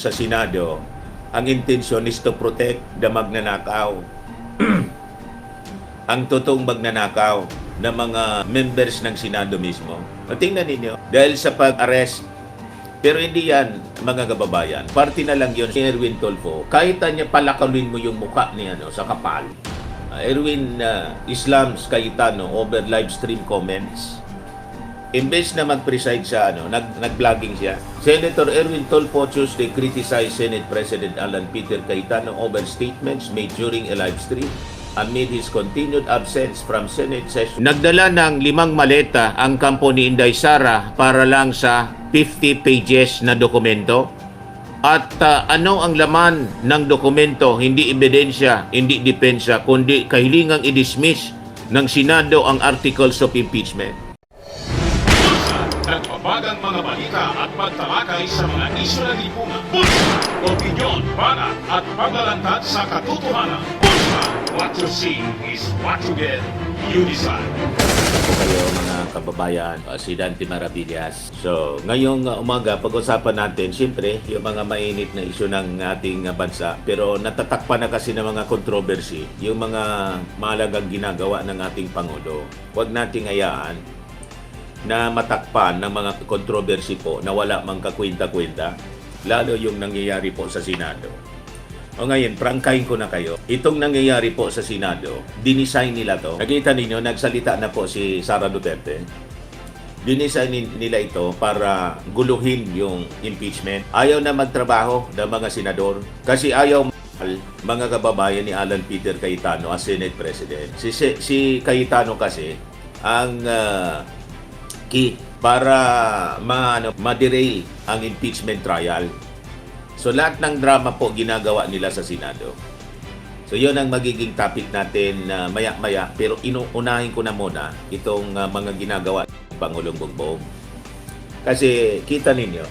Sa Senado, ang intensyon is to protect the magnanakaw. Ang totoong magnanakaw ng mga members ng Senado mismo. O, tingnan ninyo, dahil sa pag-arrest, pero hindi yan, mga kababayan, party na lang yun si Erwin Tulfo. Kahit niya palakaluin mo yung mukha niya sa kapal. Erwin Islams Cayetano over live stream comments. Imbes na mag-preside siya, nag-vlogging siya. Senator Erwin Tulfo Tuesday criticized Senate President Alan Peter Cayetano over statements made during a live stream amid his continued absence from Senate session. Nagdala ng 5 maleta ang kampo ni Inday Sara para lang sa 50 pages na dokumento. At ano ang laman ng dokumento? Hindi ebidensya, hindi depensa, kundi kahilingang i-dismiss ng Senado ang articles of impeachment. Nagbabagang mga balita at pagtalakay sa mga isyu na lipungan. Bulsa! Opinyon, banat at paglalantad sa katotohanan. Bulsa! What you see is what you get. You decide. Po kayo mga kababayan, si Dante Maravillas. So, ngayong umaga, pag-usapan natin, siyempre, yung mga mainit na isyu ng ating bansa. Pero natatakpan na kasi ng mga controversy, yung mga mahalagang ginagawa ng ating Pangulo. Huwag nating hayaan na matakpan ng mga controversy po na wala mang kakwenta-kwenta, lalo yung nangyayari po sa Senado. O ngayon, prangkahin ko na kayo. Itong nangyayari po sa Senado, dinisign nila to. Nakita ninyo, nagsalita na po si Sara Duterte. Dinisign nila ito para guluhin yung impeachment. Ayaw na magtrabaho ng mga senador kasi ayaw mga kababayan ni Alan Peter Cayetano as Senate President. Si Cayetano kasi ang key para ma-derail ang impeachment trial. So lahat ng drama po ginagawa nila sa Senado. So yun ang magiging topic natin maya-maya, pero inuunahin ko na muna itong mga ginagawa ng Pangulong Bongbong. Kasi kita ninyo,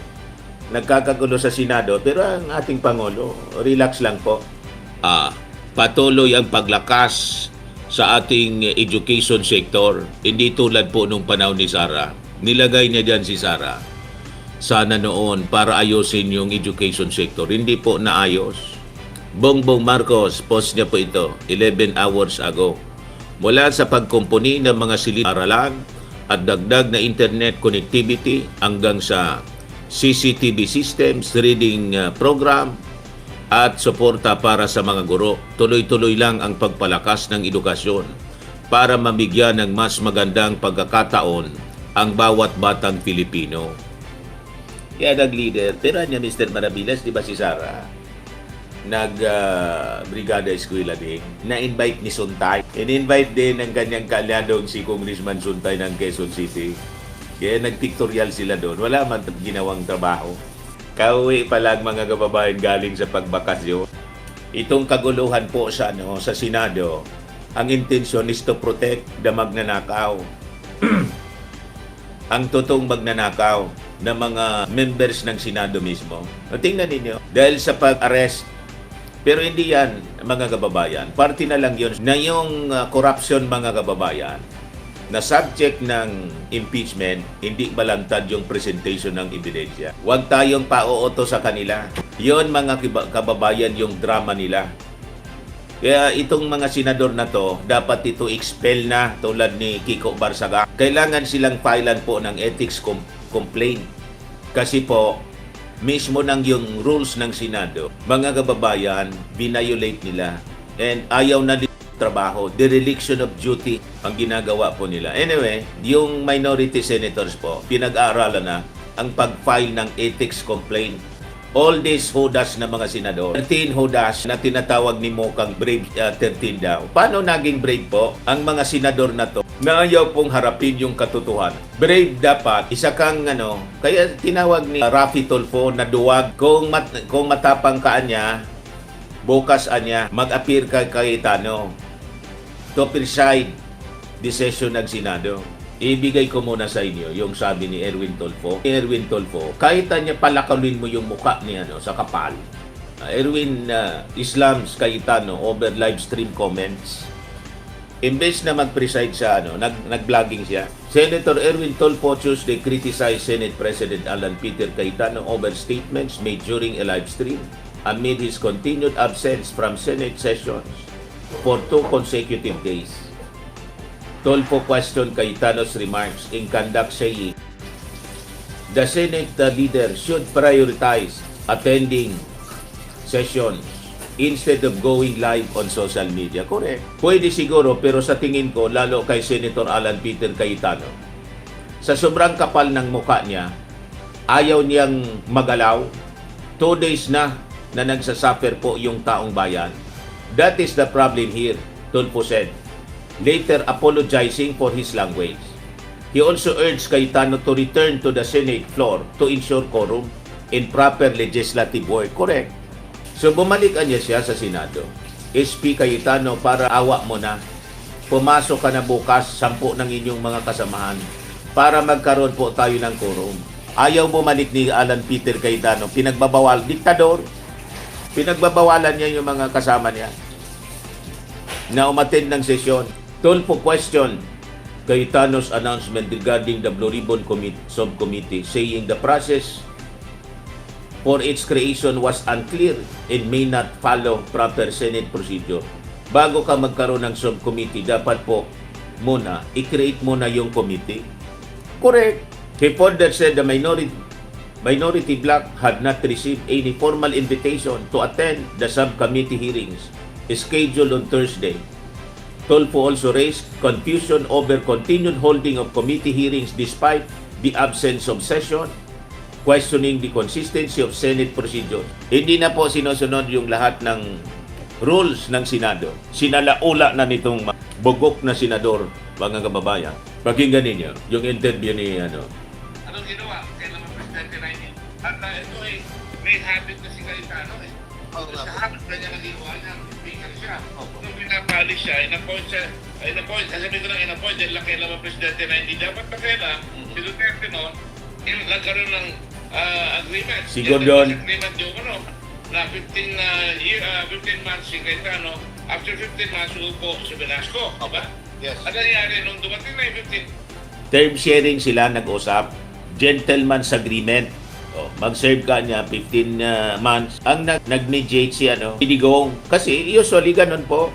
nagkakagulo sa Senado, pero ang ating Pangulo, relax lang po. Patuloy ang paglakas sa ating education sector. Hindi tulad po nung panahon ni Sara. Nilagay niya dyan si Sara. Sana noon para ayusin yung education sector. Hindi po naayos. Bongbong Marcos, post niya po ito 11 hours ago. Mula sa pagkumpuni ng mga silid-aralan at dagdag na internet connectivity hanggang sa CCTV systems, reading program, at suporta para sa mga guro. Tuloy-tuloy lang ang pagpalakas ng edukasyon para mabigyan ng mas magandang pagkakataon ang bawat batang Pilipino. Kaya nag-leader, tira niya Mr. Maravillas, di ba si Sara? Brigada Eskwela din. Na-invite ni Suntay. In-invite din ng kanyang kaalyadong si Congressman Suntay ng Quezon City. Kaya nag-pictorial sila doon. Wala man ginawang trabaho. Kauwi pa lang mga kababayan galing sa pagbakasyon. Itong kaguluhan po sa Senado, ang intensyon is to protect the magnanakaw. Ang totoong magnanakaw ng mga members ng Senado mismo. O, tingnan ninyo, dahil sa pag-arrest, pero hindi yan mga kababayan, party na lang yun na yung corruption mga kababayan, na subject ng impeachment, hindi balantad yung presentation ng ebidensya. Huwag tayong pauoto sa kanila. Yon mga kababayan yung drama nila. Kaya itong mga senador na to, dapat ito expel na tulad ni Kiko Barsaga. Kailangan silang filean po ng ethics complaint. Kasi po, mismo ng yung rules ng Senado, mga kababayan, binayolate nila. And ayaw na trabaho, dereliction of duty ang ginagawa po nila. Anyway, yung minority senators po, pinag-aaralan na ang pag-file ng ethics complaint. All these hudas na mga senador, 13 hudas na tinatawag ni Mokang Brave 13 daw. Paano naging brave po ang mga senador na to na ayaw pong harapin yung katotohanan? Brave dapat, isa kang kaya tinawag ni Rafi Tulfo na duwag. Kung matapang ka niya, bukas anya, mag-appear ka kay Cayetano to preside the session ng Senado. Ibigay ko muna sa inyo yung sabi ni Erwin Tulfo. Erwin Tulfo, kahit niya palakaluin mo yung mukha niya sa kapal. Erwin Islams Cayetano over live stream comments. Imbes na mag-preside siya, nag-vlogging siya. Senator Erwin Tulfo Tuesday criticized Senate President Alan Peter Cayetano over statements made during a live stream amid his continued absence from Senate sessions for 2 consecutive days. Tulfo questioned Cayetano's remarks in conduct saying, the Senate leader should prioritize attending sessions instead of going live on social media. Correct. Pwede siguro, pero sa tingin ko, lalo kay Senator Alan Peter Cayetano, sa sobrang kapal ng mukha niya, ayaw niyang magalaw. 2 days na nagsasuffer po yung taong bayan. That is the problem here, Tulfo said, later apologizing for his language. He also urged Cayetano to return to the Senate floor to ensure quorum in proper legislative work. Correct. So bumalikan niya siya sa Senado. SP Cayetano, para awa mo na. Pumasok ka na bukas, 10 ng inyong mga kasamahan para magkaroon po tayo ng quorum. Ayaw bumalik ni Alan Peter Cayetano. Pinagbabawal, diktador. Pinagbabawalan niya yung mga kasama niya na umattend ng sesyon. Tulfo question Cayetano's announcement regarding the Blue Ribbon Subcommittee, saying the process for its creation was unclear and may not follow proper Senate procedure. Bago ka magkaroon ng subcommittee, dapat po muna, i-create muna yung committee. Correct. He further said the minority bloc had not received any formal invitation to attend the subcommittee hearings scheduled on Thursday. Tulfo also raised confusion over continued holding of committee hearings despite the absence of session, questioning the consistency of Senate procedure. Hindi na po sinusunod yung lahat ng rules ng Senado. Sinalaula na nitong bugok na senador, mga kababayan. Pakinggan ninyo yung interview ni Anong ginawa? Kailan ang presidente na yun? At ito may habit na si Cayetano eh. Sa habit na niya na ginawa niya, speaker siya. Nung pinapali siya, in-appoint, sasabihin ko lang in-appoint, dahil lang kailan ang presidente na hindi dapat na kailan, si Duterte noon, nagkaroon ng agreement. Siguro doon. Agreement yung na 15 months si Cayetano, after 15 months, uupo si Velasco, diba? Yes. Ano nangyari nung dumating na yung 15? Term sharing sila nag-usap. Gentleman's agreement. Mag-serve ka niya 15 months. Ang nag-mediate si Digong. Kasi usually ganun po.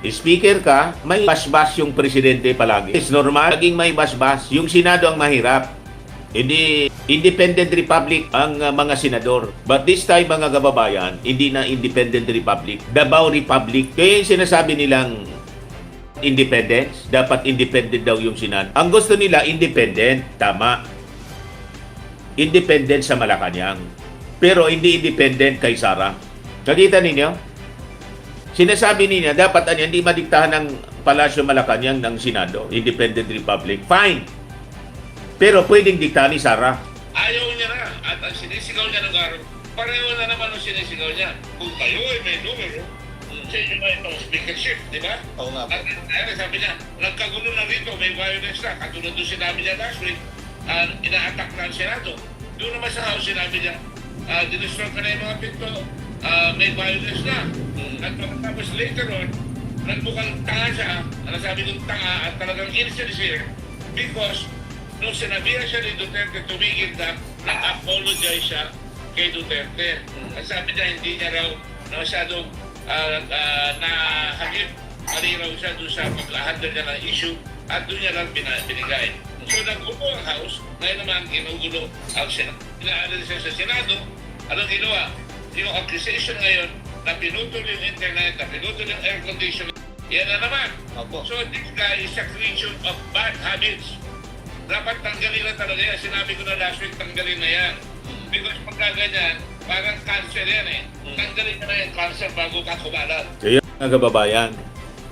Speaker ka, may basbas yung presidente palagi. It's normal. Laging may basbas. Yung Senado ang mahirap. Hindi independent republic ang mga senador. But this time, mga kababayan, hindi na independent republic. Davao Republic. Kaya yung sinasabi nilang independence, dapat independent daw yung Senado. Ang gusto nila, independent. Tama. Independent sa Malacanang. Pero hindi independent kay Sara. Nakita ninyo? Sinasabi niya, dapat hindi madiktahan ng Palasyo Malacanang ng Senado. Independent republic. Fine. Pero pwedeng diktahan ni Sara. Ayaw niya na. At ang sinisigaw niya ng araw, pareho na naman ang sinisigaw niya. Kung kayo ay may numero, sa inyo ba itong speakership, di ba? Oo nga po. At sabi niya, nagkagulo na rito, may violence na. Katulad doon sinabi niya last week, ina-attack na ang Senado. Doon naman sa House, sinabi niya, dinistro ka na yung mga pinto, may violence na. At tapos later on, nagmukhang tanga siya, nasabi kong tanga at talagang insincere because nung sinabihan siya ni Duterte tumigil na, nag-apologize siya kay Duterte. At sabi niya, hindi niya raw masyadong nahagip. Mali raw siya doon sa pag-handle niya ng issue at doon niya lang binigay. So nag-upo ang House, ngayon naman ginugulo ang Senado. Inaalis siya sa Senado. Anong ginawa? Yung accusation ngayon na pinutol yung internet, na pinutol yung air conditioning, yan na naman. Opo. So this guy is a creature of bad habits. Dapat tanggalin na talaga yan. Sinabi ko na last week, tanggalin na yan. Because pagka ganyan, parang cancer yan eh. Tanggalin na yung cancer bago ka kumalat. Kaya mga kababayan,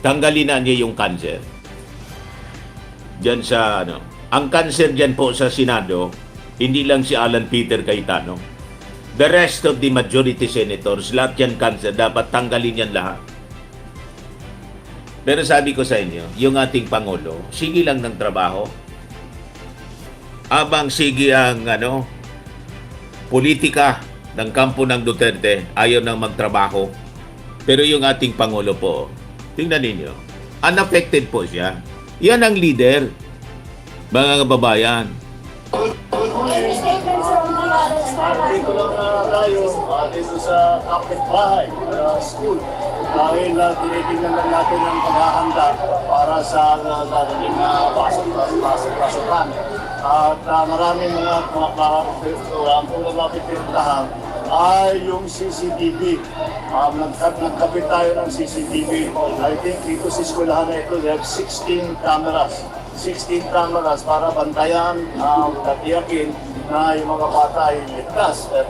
tanggalin na niya yung cancer. Diyan sa ang cancer diyan po sa Senado, hindi lang si Alan Peter Cayetano. The rest of the majority senators, lahat yan cancer, dapat tanggalin yan lahat. Pero sabi ko sa inyo, yung ating Pangulo, sige lang ng trabaho. Abang sige ang politika ng kampo ng Duterte, ayaw nang magtrabaho. Pero yung ating Pangulo po, tingnan ninyo, unaffected po siya. Yan ang leader, mga kababayan. Dito lang tayo, dito sa kapitbahay, school. Dahil tinitingnan lang natin ang paghahanda para sa dadating na pasukan. At maraming mga ang unang mapipintahan ay yung CCTV. Nagkapit tayo ng CCTV. I think dito sa eskwelahan na ito, they have 16 cameras. 16 cameras para bantayan at tiyakin na yung mga bata ay ligtas at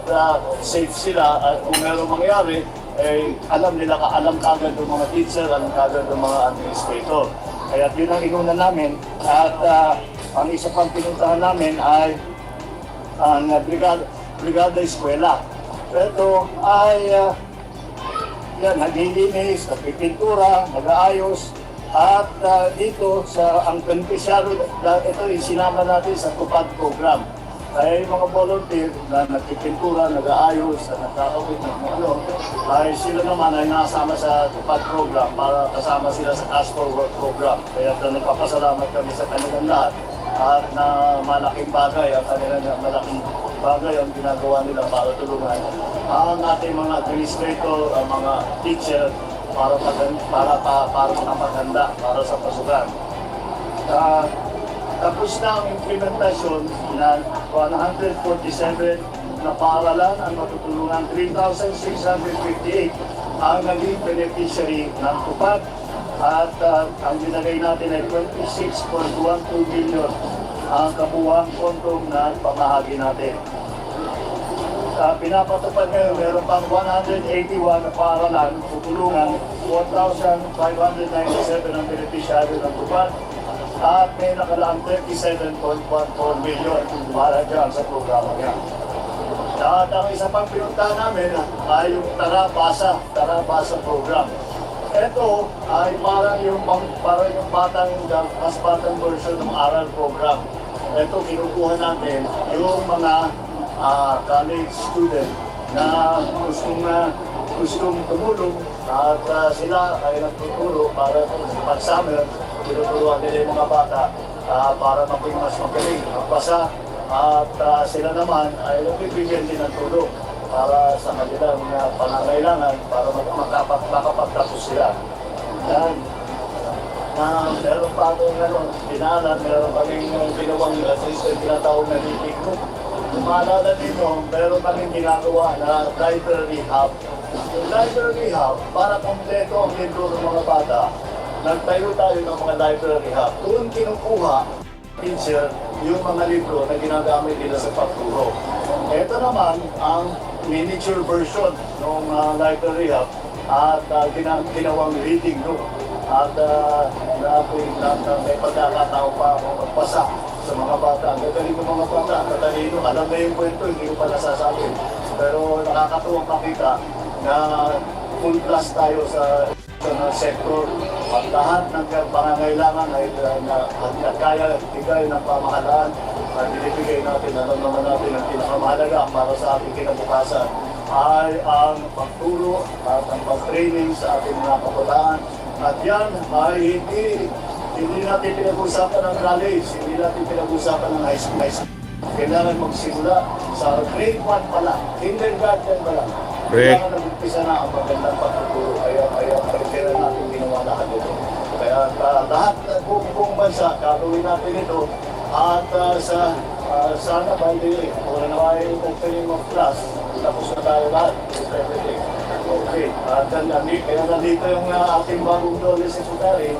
safe sila at kung meron mangyari, alam kagad ng mga teacher, alam kagad ng mga administrator. Kaya yun ang inuna namin at ang isa pang pinuntahan namin ay ang Brigada Eskwela. Ito ay naglilinis, nagpipintura, nag-aayos. At dito sa ang beneficiary, ito yung sinama natin sa TUPAD program. Kaya yung mga volunteer na nagpipintura, nag-aayos, nagkakawit ng ano, ay sila naman ay nakasama sa TUPAD program para kasama sila sa Cash for Work program. Kaya nagpapasalamat kami sa kanilang lahat at na malaking bagay ang ginagawa nila para tulungan ang ating mga administrator, ang mga teacher, para makapaganda para sa pasukan. Tapos na ang implementasyon ng 147 na paaralan ang matutulungan 3,658 ang naging beneficiary ng TUPAD at ang binagay natin ay 26.12 billion ang kabuuang pondo na pamahagi natin. Pinapatupad ngayon, meron pang 181 na paaralan, tutulungan, 4,597 ang beneficiary ng TUPAD at may nakalaang 37.14 million para dyan sa programa niya. At ang isa pang pinuntahan namin ay yung Tara Basa program. Ito ay parang yung mas batang version ng aral program. Ito kinukuha natin yung mga college student na gustong tumulong at sila ay nagtuturo para pag summer, tinuturuan nila yung mga bata para maging mas magaling, magbasa at sila naman ay nagbibigyan din ng tulong para sa kanilang pangangailangan para makapagtapos sila. Yan. Meron pa akong meron kaming ginawang tinatawag na meeting group. Kung maalala nyo, meron kaming ginagawa na library hub. Yung library hub, para kompleto ang libro ng mga bata, nagtayo tayo ng mga library hub. Doon kinukuha, teacher, yung mga libro na ginagamit nila sa pagturo. Ito naman ang miniature version ng library hub at ginawang reading room. At may pagkakatao pa akong magpasa sa mga bata. Ang gagaling ng mga bata, katalino, alam na yung kwento, hindi ko pa nasasabi. Pero nakakatuwang makita na full class tayo sa sector at lahat ng pangangailangan ay kaya bigay ng pamahalaan at binibigay natin, alam naman natin ang pinakamahalaga para sa ating kinabukasan ay ang pagturo at ang pag-training sa ating mga kabataan. At yan ay hindi natin pinag-usapan ng college, hindi natin pinag-usapan ng high school. Kailangan magsimula sa grade 1 pa lang, kindergarten pa lang. Kailangan nag-umpisa na ang magandang pagtuturo. Kaya kailangan natin ginawa lahat ito. Kaya lahat ng buong bansa, gagawin natin ito. At sana by the way, kung ano ay opening of class, tapos na tayo lahat. Okay. Kaya nandito yung ating bagong Dole Secretary,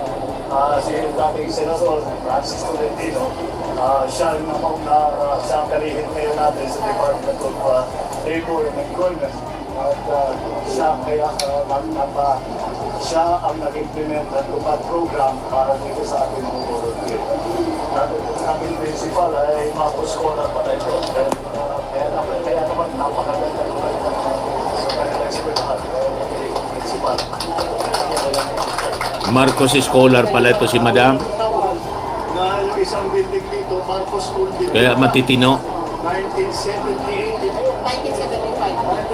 si dating Senador Francis Tolentino. Siya ang kalihit ngayon natin sa Department of Labor and Employment. At siya ang nag-implement ng TUPAD program para dito sa ating mga volunteer. Ang aming principal ay Marcos Scholar pala ito. Kaya naman napakaganda sa kanilang eskwelahan. Principal. Marcos Scholar pala ito si Madam. Na yung isang building dito, Marcos School building. Kaya matitino. 1978.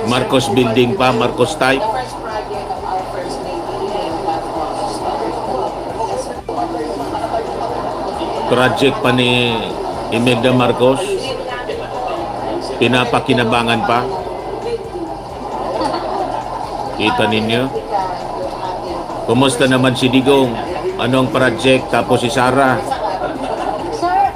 Marcos Building pa, Marcos type. The first project of our First Lady and that was project pa ni Imelda Marcos, pinapakinabangan pa. Kita ninyo? Kumusta naman si Digong? Anong project? Tapos si Sara? Sir,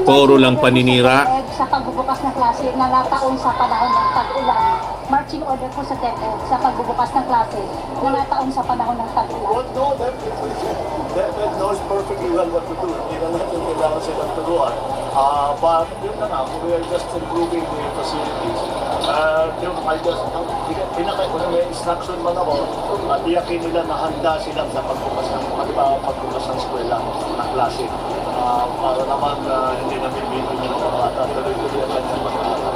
Puro lang paninira. sa pagbubukas ng klase na nataon sa panahon ng tag-ulan. Marching order po sa DepEd sa pagbubukas ng klase na nataon sa panahon ng tag-ulan. Well, no, that knows perfectly well what to do. Hindi na natin kailangan silang turuan. But yun na nga, we are just improving the facilities. Yung I just, may instruction man ako, iyakin nila na handa silang sa pagbukas ng eskwela, ng klase. Para naman hindi namin bitin ng mga bata. Tuloy-tuloy ang kanyang pag-aaral.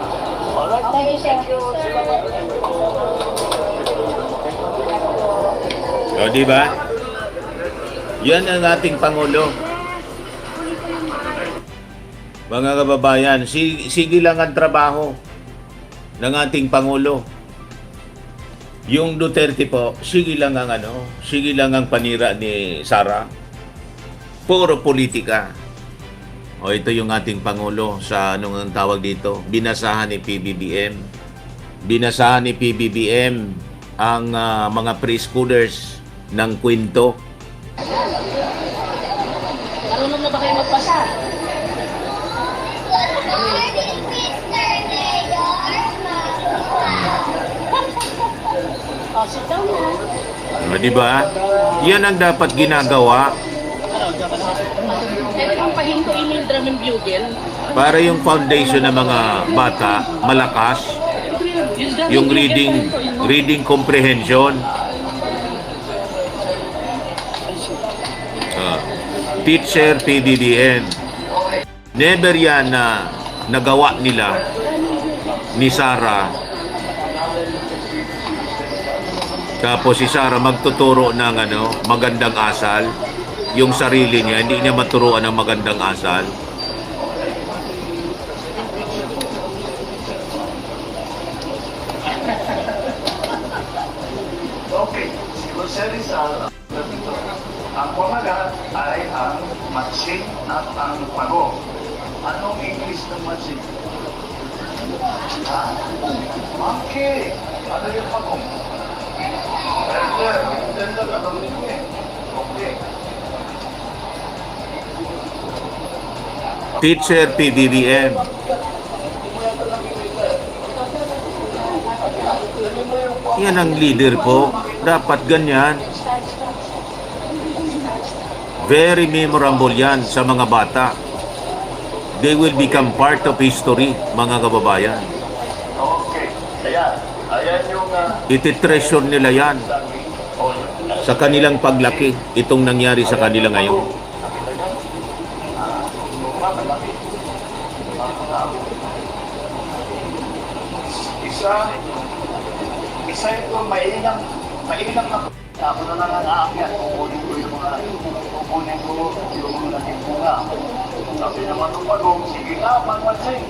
Alright? Thank you, sir. O, di ba? Yan ang ating Pangulo. Mga kababayan, sige lang ang trabaho ng ating Pangulo. Yung Duterte po, sige lang ang panira ni Sara. Puro politika. O ito yung ating Pangulo sa anong ang tawag dito, binasahan ni PBBM. Binasahan ni PBBM ang mga preschoolers ng kwento. Marunong na ba kayo magbasa? Oh, sit down na. O, di ba? Yan ang dapat ginagawa Ang pahinto email drum and bugle. para yung foundation ng mga bata malakas, yung reading comprehension. Teacher PBBM. Never yan na nagawa nila ni Sara. Tapos si Sara magtuturo ng magandang asal. Yung sarili niya, hindi niya maturuan ng magandang asal. Okay, si Jose Rizal, ang pamagat ay ang matching at ang pago. Anong English ng matching? Okay, ano yung pago? Tender, anong English? Okay. Teacher PBBM. Yan ang leader po. Dapat ganyan. Very memorable yan sa mga bata. They will become part of history, mga kababayan. Okay, ayan yung Iti-treasure nila yan sa kanilang paglaki. Itong nangyari sa kanila ngayon. isa ito mainang na ako na lang aakyat, kukunin ko yung mga naging bunga. Sabi naman ng pagong, sige nga, magmansing.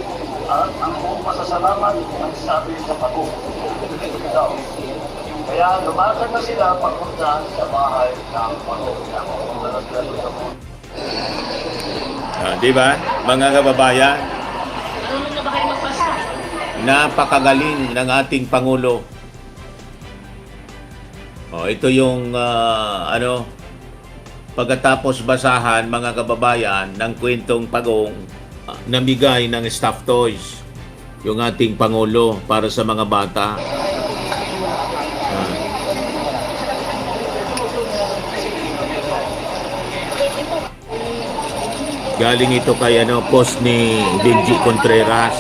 At ang buong pasasalamat, nagsabi sa pagong. Kaya lumakad na sila papunta sa bahay ng pagong. Di ba, mga kababayan? Marunong na ba kayo magbasa? Napakagaling ng ating Pangulo. Ito yung pagkatapos basahan, mga kababayan, ng kwentong Pagong, namigay ng stuffed toys yung ating Pangulo para sa mga bata. Galing ito kay post ni Benji Contreras.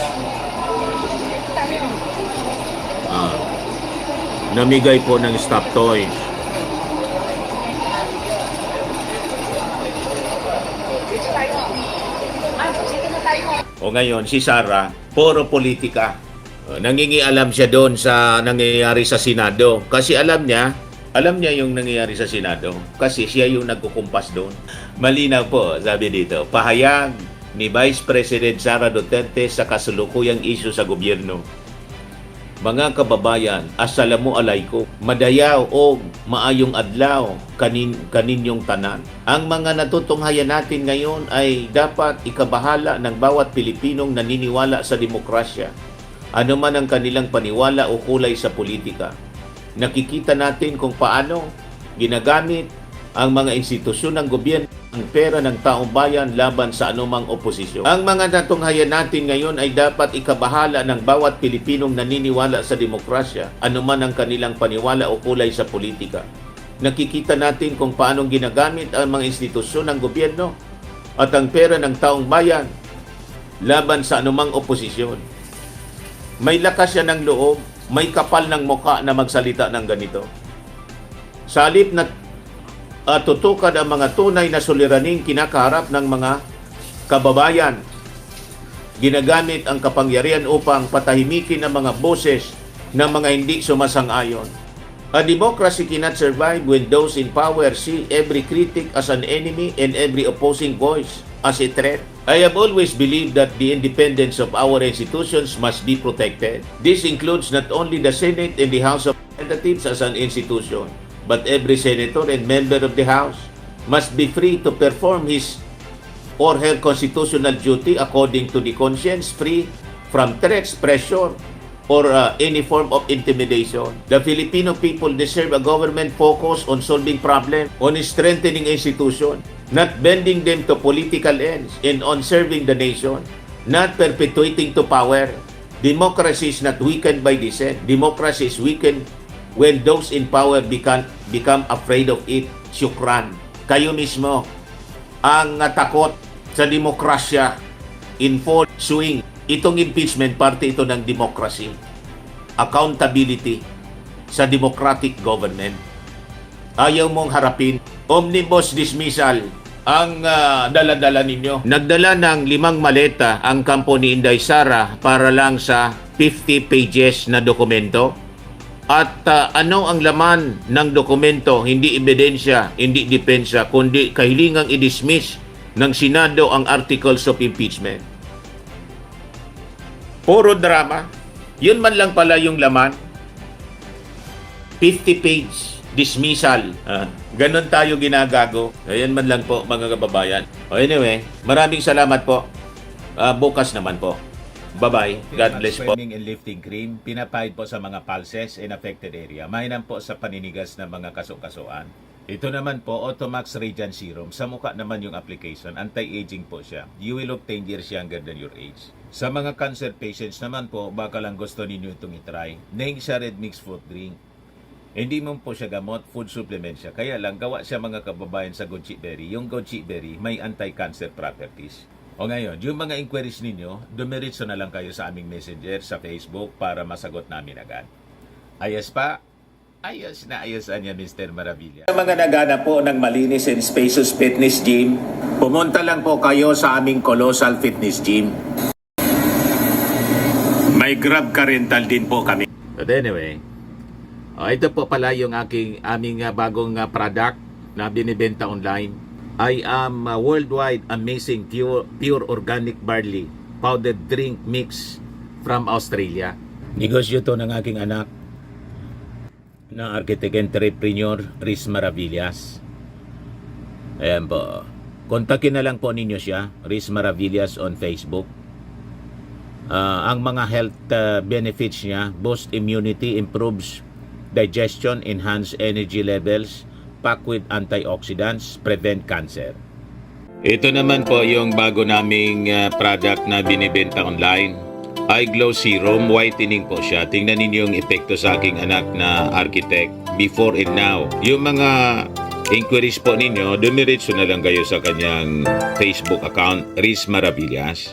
Namigay po ng stuffed toys. O ngayon, si Sara, puro politika. Nangingialam siya doon sa nangyayari sa Senado. Kasi alam niya yung nangyayari sa Senado. Kasi siya yung nagkukumpas doon. Malinaw po, sabi dito, pahayag ni Vice President Sara Duterte sa kasalukuyang issue sa gobyerno. Mga kababayan, assalamu alaikum. Madayaw o maayong adlaw kaninyong tanan. Ang mga natutunghayan natin ngayon ay dapat ikabahala ng bawat Pilipinong naniniwala sa demokrasya. Ano man ang kanilang paniwala o kulay sa politika. Nakikita natin kung paano ginagamit ang mga institusyon ng gobyerno ang pera ng taong bayan laban sa anumang oposisyon. Ang mga natunghayan natin ngayon ay dapat ikabahala ng bawat Pilipinong naniniwala sa demokrasya, anuman ang kanilang paniwala o kulay sa politika. Nakikita natin kung paano ginagamit ang mga institusyon ng gobyerno at ang pera ng taong bayan laban sa anumang oposisyon. May lakas siya ng loob, may kapal ng muka na magsalita ng ganito. Sa halip na tutukad ang mga tunay na suliraning kinakaharap ng mga kababayan. Ginagamit ang kapangyarihan upang patahimikin ang mga boses ng mga hindi sumasang-ayon. A democracy cannot survive when those in power see every critic as an enemy and every opposing voice as a threat. I have always believed that the independence of our institutions must be protected. This includes not only the Senate and the House of Representatives as an institution, but every senator and member of the House must be free to perform his or her constitutional duty according to the conscience, free from threats, pressure, or any form of intimidation. The Filipino people deserve a government focused on solving problems, on strengthening institutions, not bending them to political ends, and on serving the nation, not perpetuating to power. Democracy is not weakened by dissent. Democracy is weakened when those in power become afraid of it. Syukran. Kayo mismo ang takot sa demokrasya in full swing. Itong impeachment, parte ito ng democracy. Accountability sa democratic government. Ayaw mong harapin. Omnibus dismissal ang dala-dala ninyo. Nagdala ng 5 maleta ang kampo ni Inday Sara para lang sa 50 pages na dokumento. At ano ang laman ng dokumento? Hindi ebidensya, hindi depensa, kundi kahilingang i-dismiss ng Senado ang articles of impeachment. Puro drama. Yun man lang pala yung laman. 50-page dismissal. Ganon tayo ginagago. Ayan man lang po mga kababayan. Anyway, maraming salamat po. Bukas naman po. Bye-bye. God bless po. Swimming and lifting cream, pinapahid po sa mga pulses in affected area. Mainam po sa paninigas ng mga kaso-kasuan. Ito naman po, Automax Radiant Serum. Sa mukha naman yung application. Anti-aging po siya. You will look 10 years younger than your age. Sa mga cancer patients naman po, baka lang gusto ninyo itong itry. Neng siya red mixed fruit drink. Hindi mo po siya gamot, food supplement siya. Kaya lang, gawa siya mga kababayan sa goji berry. Yung goji berry may anti-cancer properties. O ngayon, yung mga inquiries ninyo, dumiritso na lang kayo sa aming messenger sa Facebook para masagot namin agad. Ayos pa? Ayos na ayos niya, Mr. Maravilla. Sa mga nagana po ng malinis and spacious fitness gym, pumunta lang po kayo sa aming Colossal Fitness Gym. May Grab car rental din po kami. But anyway, ito po pala yung aming bagong product na binibenta online. I am worldwide amazing pure organic barley powdered drink mix from Australia. Negosyo to ng aking anak na architect entrepreneur Riz Maravillas. Ayan po. Kontakin na lang po ninyo siya, Riz Maravillas on Facebook. Ang mga health benefits niya, boost immunity, improves digestion, enhance energy levels, packed with antioxidants, prevent cancer. Ito naman po yung bago naming product na binibenta online. Eye Glow Serum, whitening po siya. Tingnan ninyo yung epekto sa aking anak na architect before and now. Yung mga inquiries po ninyo, dumiretso na lang kayo sa kanyang Facebook account, Riz Maravillas.